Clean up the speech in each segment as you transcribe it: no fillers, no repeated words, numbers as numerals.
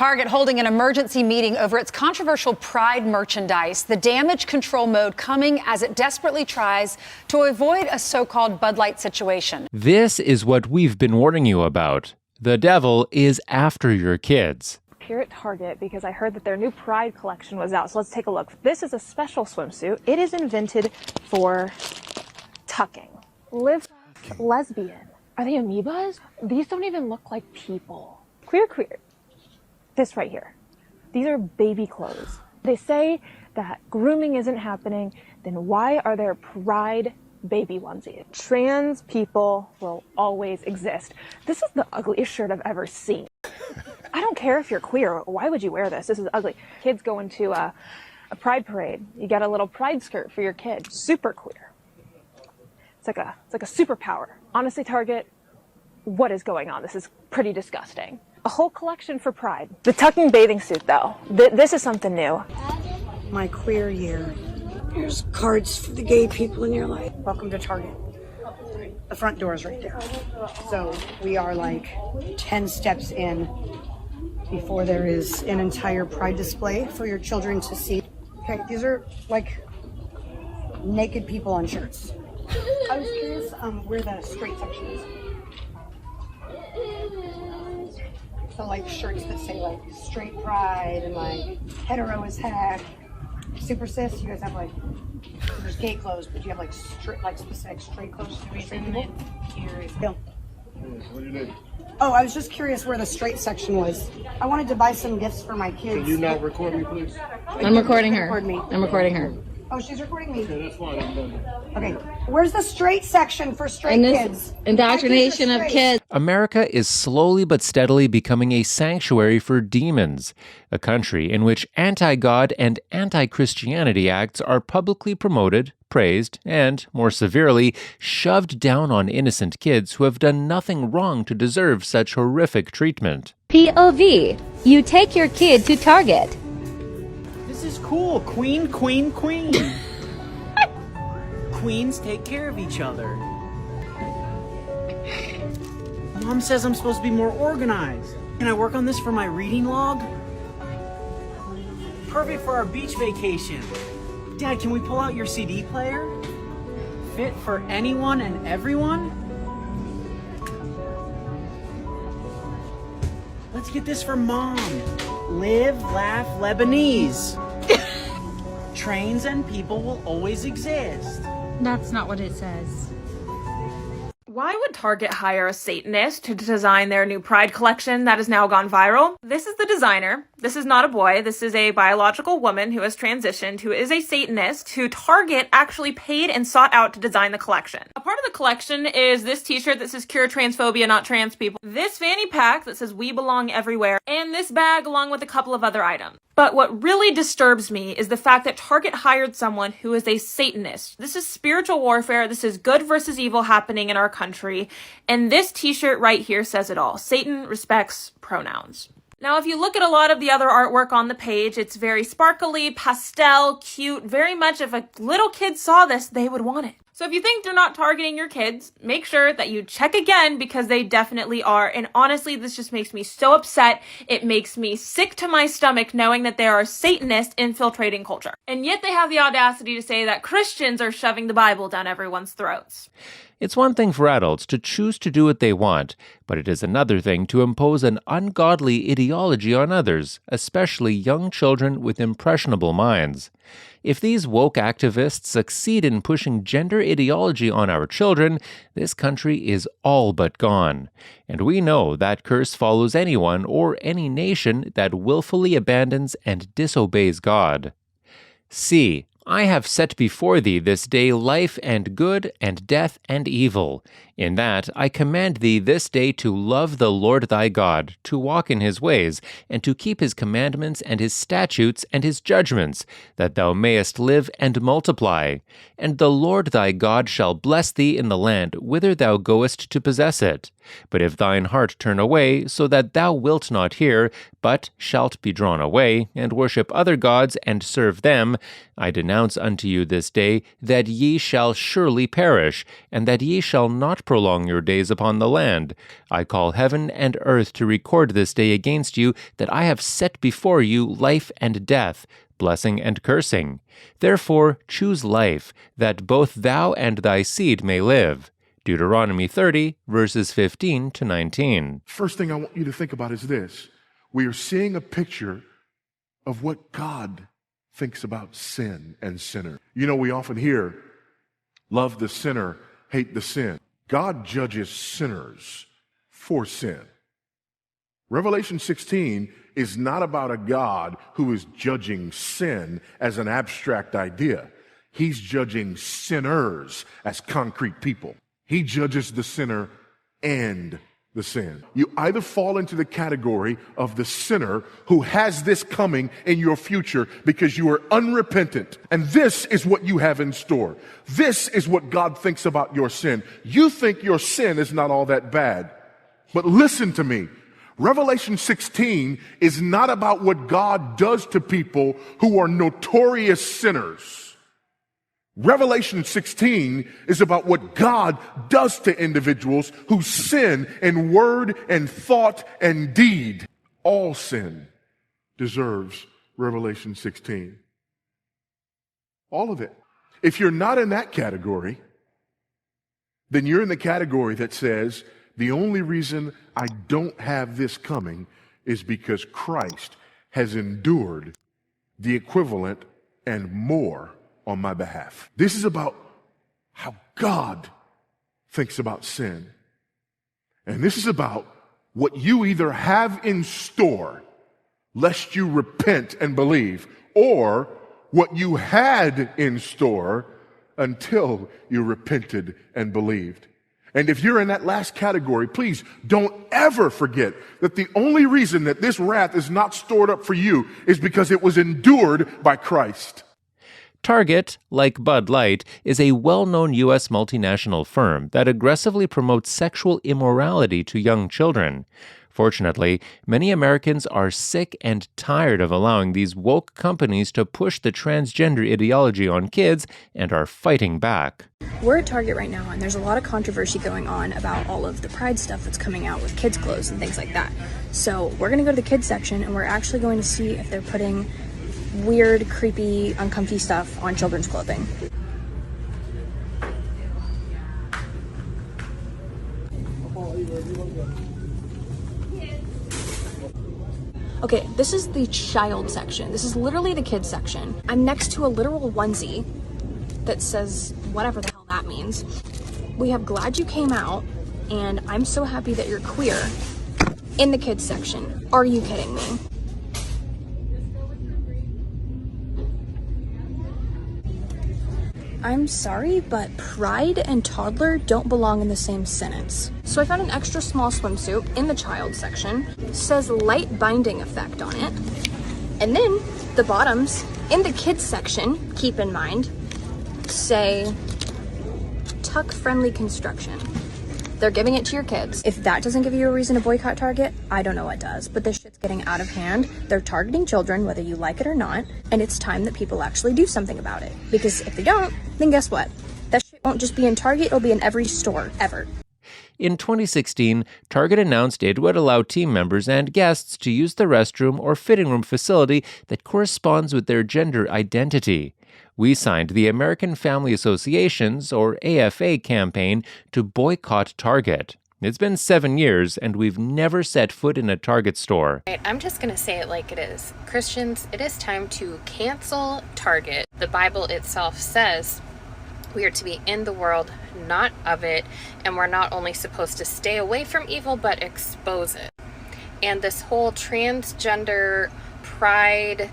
Target holding an emergency meeting over its controversial Pride merchandise, the damage control mode coming as it desperately tries to avoid a so-called Bud Light situation. This is what we've been warning you about. The devil is after your kids. Here at Target because I heard that their new Pride collection was out. So let's take a look. This is a special swimsuit. It is invented for tucking. Live lesbian. Are they amoebas? These don't even look like people. Queer. This right here. These are baby clothes. They say that grooming isn't happening. Then why are there Pride baby onesies? Trans people will always exist. This is the ugliest shirt I've ever seen. I don't care if you're queer. Why would you wear this? This is ugly. Kids going to a pride parade. You got a little pride skirt for your kid. Super queer. It's like a superpower. Honestly, Target, what is going on? This is pretty disgusting. A whole collection for Pride. The tucking bathing suit, though. This is something new. My queer year. Here's cards for the gay people in your life. Welcome to Target. The front door is right there. So we are like 10 steps in before there is an entire Pride display for your children to see. Okay, these are like naked people on shirts. I was curious where the straight section is. So like shirts that say like straight pride and like hetero is heck. Super cis, you guys have like, there's gay clothes, but you have like specific straight clothes for straight people? Yeah. What do you need? Oh, I was just curious where the straight section was. I wanted to buy some gifts for my kids. Can you not record me, please? I'm recording her. Record me. I'm recording her. Oh, she's recording me. Okay, that's fine. I'm done. Okay. Where's the straight section for straight kids? Indoctrination of kids. America is slowly but steadily becoming a sanctuary for demons, a country in which anti-God and anti-Christianity acts are publicly promoted, praised, and, more severely, shoved down on innocent kids who have done nothing wrong to deserve such horrific treatment. POV. You take your kid to Target. This is cool. Queen. Queens take care of each other. Mom says I'm supposed to be more organized. Can I work on this for my reading log? Perfect for our beach vacation. Dad, can we pull out your CD player? Fit for anyone and everyone? Let's get this for Mom. Live, laugh, Lebanese. Trains and people will always exist. That's not what it says. Why would Target hire a Satanist to design their new Pride collection that has now gone viral? This is the designer. This is not a boy. This is a biological woman who has transitioned, who is a Satanist, who Target actually paid and sought out to design the collection. A part of the collection is this t-shirt that says cure transphobia, not trans people, this fanny pack that says we belong everywhere, and this bag along with a couple of other items. But what really disturbs me is the fact that Target hired someone who is a Satanist. This is spiritual warfare. This is good versus evil happening in our country. And this t-shirt right here says it all. Satan respects pronouns. Now, if you look at a lot of the other artwork on the page, it's very sparkly, pastel, cute, very much if a little kid saw this, they would want it. So if you think they're not targeting your kids, make sure that you check again because they definitely are. And honestly, this just makes me so upset. It makes me sick to my stomach knowing that there are Satanists infiltrating culture. And yet they have the audacity to say that Christians are shoving the Bible down everyone's throats. It's one thing for adults to choose to do what they want, but it is another thing to impose an ungodly ideology on others, especially young children with impressionable minds. If these woke activists succeed in pushing gender ideology on our children, this country is all but gone. And we know that curse follows anyone or any nation that willfully abandons and disobeys God. See, I have set before thee this day life and good and death and evil. In that I command thee this day to love the Lord thy God, to walk in his ways, and to keep his commandments and his statutes and his judgments, that thou mayest live and multiply. And the Lord thy God shall bless thee in the land whither thou goest to possess it. But if thine heart turn away, so that thou wilt not hear, but shalt be drawn away, and worship other gods, and serve them, I denounce unto you this day that ye shall surely perish, and that ye shall not prolong your days upon the land. I call heaven and earth to record this day against you, that I have set before you life and death, blessing and cursing. Therefore choose life, that both thou and thy seed may live. Deuteronomy 30, verses 15 to 19. First thing I want you to think about is this. We are seeing a picture of what God thinks about sin and sinner. You know, we often hear, love the sinner, hate the sin. God judges sinners for sin. Revelation 16 is not about a God who is judging sin as an abstract idea. He's judging sinners as concrete people. He judges the sinner and the sin. You either fall into the category of the sinner who has this coming in your future because you are unrepentant, and this is what you have in store. This is what God thinks about your sin. You think your sin is not all that bad, but listen to me. Revelation 16 is not about what God does to people who are notorious sinners. Revelation 16 is about what God does to individuals who sin in word and thought and deed. All sin deserves Revelation 16. All of it. If you're not in that category, then you're in the category that says, the only reason I don't have this coming is because Christ has endured the equivalent and more on my behalf. This is about how God thinks about sin. And this is about what you either have in store, lest you repent and believe, or what you had in store until you repented and believed. And if you're in that last category, please don't ever forget that the only reason that this wrath is not stored up for you is because it was endured by Christ. Target, like Bud Light, is a well-known U.S. multinational firm that aggressively promotes sexual immorality to young children. Fortunately, many Americans are sick and tired of allowing these woke companies to push the transgender ideology on kids and are fighting back. We're at Target right now, and there's a lot of controversy going on about all of the Pride stuff that's coming out with kids' clothes and things like that. So we're going to go to the kids section, and we're actually going to see if they're putting weird, creepy, uncomfy stuff on children's clothing. Okay, this is the child section. This is literally the kids section. I'm next to a literal onesie that says whatever the hell that means. We have Glad You Came Out and I'm So Happy That You're Queer in the kids section. Are you kidding me? I'm sorry, but pride and toddler don't belong in the same sentence. So I found an extra small swimsuit in the child section. It says light binding effect on it. And then the bottoms in the kids section, keep in mind, say tuck friendly construction. They're giving it to your kids. If that doesn't give you a reason to boycott Target, I don't know what does. But this shit's getting out of hand. They're targeting children, whether you like it or not. And it's time that people actually do something about it. Because if they don't, then guess what? That shit won't just be in Target, it'll be in every store, ever. In 2016, Target announced it would allow team members and guests to use the restroom or fitting room facility that corresponds with their gender identity. We signed the American Family Association's, or AFA, campaign to boycott Target. It's been 7 years, and we've never set foot in a Target store. I'm just going to say it like it is. Christians, it is time to cancel Target. The Bible itself says we are to be in the world, not of it, and we're not only supposed to stay away from evil, but expose it. And this whole transgender, pride,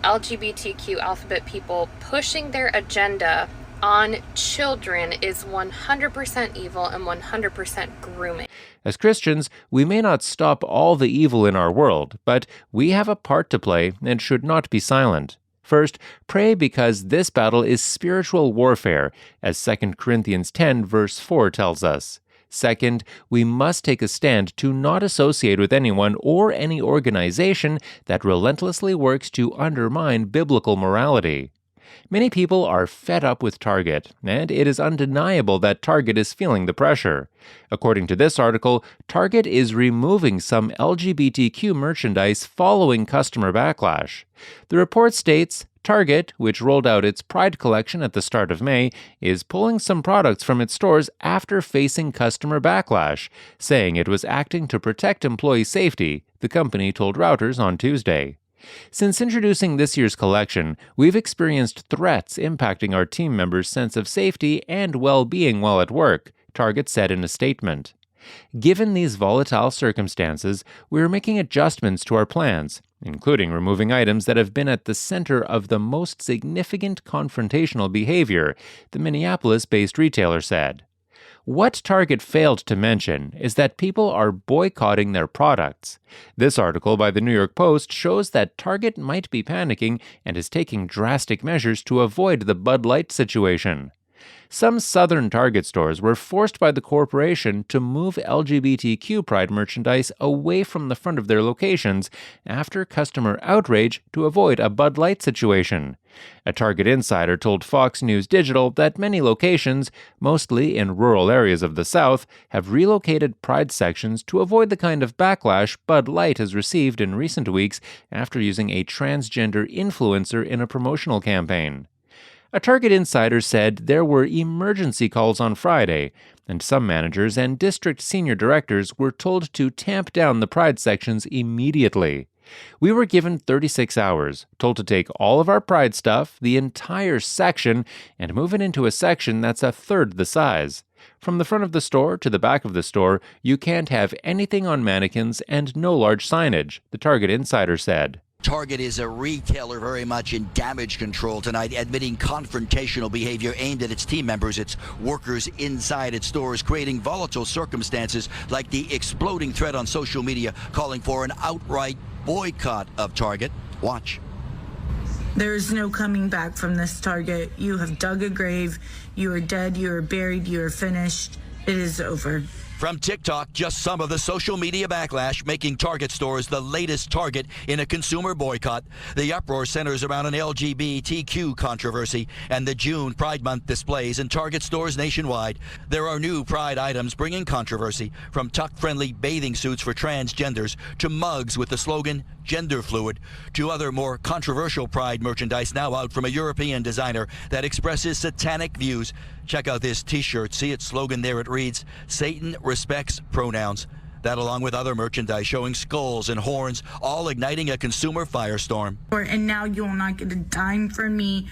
LGBTQ alphabet people pushing their agenda on children is 100% evil and 100% grooming. As Christians, we may not stop all the evil in our world, but we have a part to play and should not be silent. First, pray because this battle is spiritual warfare, as 2 Corinthians 10 verse 4 tells us. Second, we must take a stand to not associate with anyone or any organization that relentlessly works to undermine biblical morality. Many people are fed up with Target, and it is undeniable that Target is feeling the pressure. According to this article, Target is removing some LGBTQ merchandise following customer backlash. The report states, Target, which rolled out its Pride collection at the start of May, is pulling some products from its stores after facing customer backlash, saying it was acting to protect employee safety, the company told Reuters on Tuesday. Since introducing this year's collection, we've experienced threats impacting our team members' sense of safety and well-being while at work, Target said in a statement. Given these volatile circumstances, we are making adjustments to our plans, including removing items that have been at the center of the most significant confrontational behavior, the Minneapolis-based retailer said. What Target failed to mention is that people are boycotting their products. This article by the New York Post shows that Target might be panicking and is taking drastic measures to avoid the Bud Light situation. Some southern Target stores were forced by the corporation to move LGBTQ pride merchandise away from the front of their locations after customer outrage to avoid a Bud Light situation. A Target insider told Fox News Digital that many locations, mostly in rural areas of the South, have relocated pride sections to avoid the kind of backlash Bud Light has received in recent weeks after using a transgender influencer in a promotional campaign. A Target insider said there were emergency calls on Friday, and some managers and district senior directors were told to tamp down the Pride sections immediately. We were given 36 hours, told to take all of our Pride stuff, the entire section, and move it into a section that's a third the size. From the front of the store to the back of the store, you can't have anything on mannequins and no large signage, the Target insider said. Target is a retailer very much in damage control tonight, admitting confrontational behavior aimed at its team members, its workers inside its stores, creating volatile circumstances like the exploding thread on social media calling for an outright boycott of Target. Watch. There's no coming back from this, Target. You have dug a grave. You are dead. You are buried. You are finished. It is over. From TikTok, just some of the social media backlash making Target stores the latest target in a consumer boycott. The uproar centers around an LGBTQ controversy and the June Pride Month displays in Target stores nationwide. There are new Pride items bringing controversy, from tuck-friendly bathing suits for transgenders to mugs with the slogan gender fluid, to other more controversial Pride merchandise now out from a European designer that expresses satanic views. Check out this t-shirt. See its slogan there. It reads, Satan respects pronouns. That, along with other merchandise showing skulls and horns, all igniting a consumer firestorm. And now you will not get a dime from me,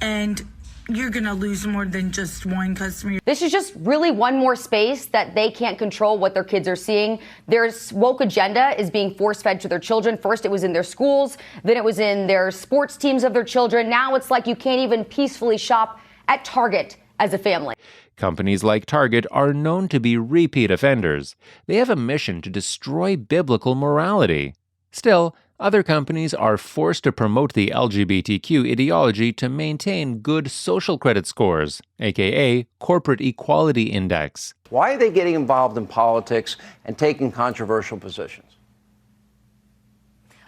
and you're going to lose more than just one customer. This is just really one more space that they can't control what their kids are seeing. Their woke agenda is being force-fed to their children. First, it was in their schools. Then it was in their sports teams of their children. Now it's like you can't even peacefully shop at Target as a family. Companies like Target are known to be repeat offenders. They have a mission to destroy biblical morality. Still, other companies are forced to promote the LGBTQ ideology to maintain good social credit scores, aka Corporate Equality Index. Why are they getting involved in politics and taking controversial positions?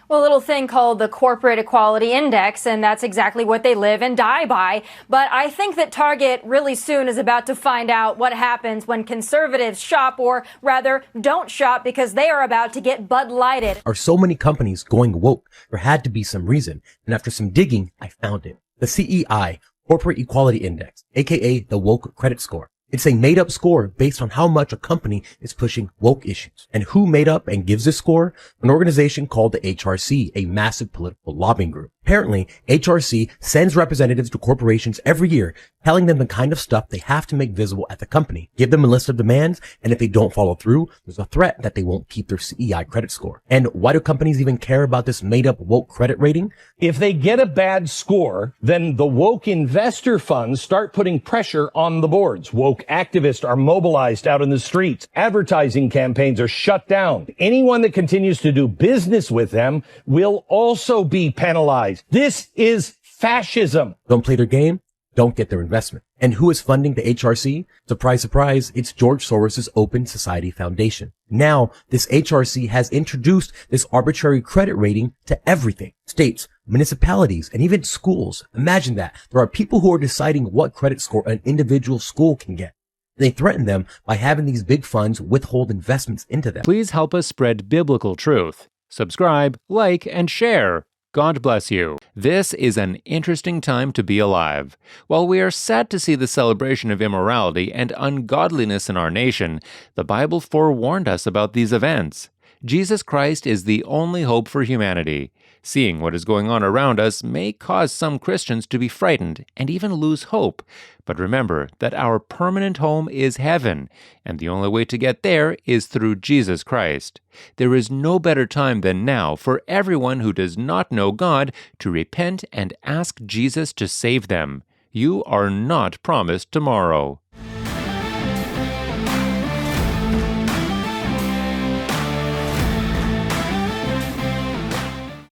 Well, a little thing called the Corporate Equality Index, and that's exactly what they live and die by. But I think that Target really soon is about to find out what happens when conservatives shop, or rather don't shop, because they are about to get Bud Lighted. Are so many companies going woke? There had to be some reason, and after some digging, I found it. The CEI, Corporate Equality Index, aka the Woke Credit Score. It's a made-up score based on how much a company is pushing woke issues. And who made up and gives this score? An organization called the HRC, a massive political lobbying group. Apparently, HRC sends representatives to corporations every year, telling them the kind of stuff they have to make visible at the company, give them a list of demands, and if they don't follow through, there's a threat that they won't keep their CEI credit score. And why do companies even care about this made-up woke credit rating? If they get a bad score, then the woke investor funds start putting pressure on the boards. Woke activists are mobilized out in the streets. Advertising campaigns are shut down. Anyone that continues to do business with them will also be penalized. This is fascism. Don't play their game? don't get their investment. And who is funding the HRC? Surprise, surprise, it's George Soros' Open Society Foundation. Now, this HRC has introduced this arbitrary credit rating to everything. States, municipalities, and even schools. Imagine that. There are people who are deciding what credit score an individual school can get. They threaten them by having these big funds withhold investments into them. Please help us spread biblical truth. Subscribe, like, and share. God bless you. This is an interesting time to be alive. While we are sad to see the celebration of immorality and ungodliness in our nation, the Bible forewarned us about these events. Jesus Christ is the only hope for humanity. Seeing what is going on around us may cause some Christians to be frightened and even lose hope. But remember that our permanent home is heaven, and the only way to get there is through Jesus Christ. There is no better time than now for everyone who does not know God to repent and ask Jesus to save them. You are not promised tomorrow.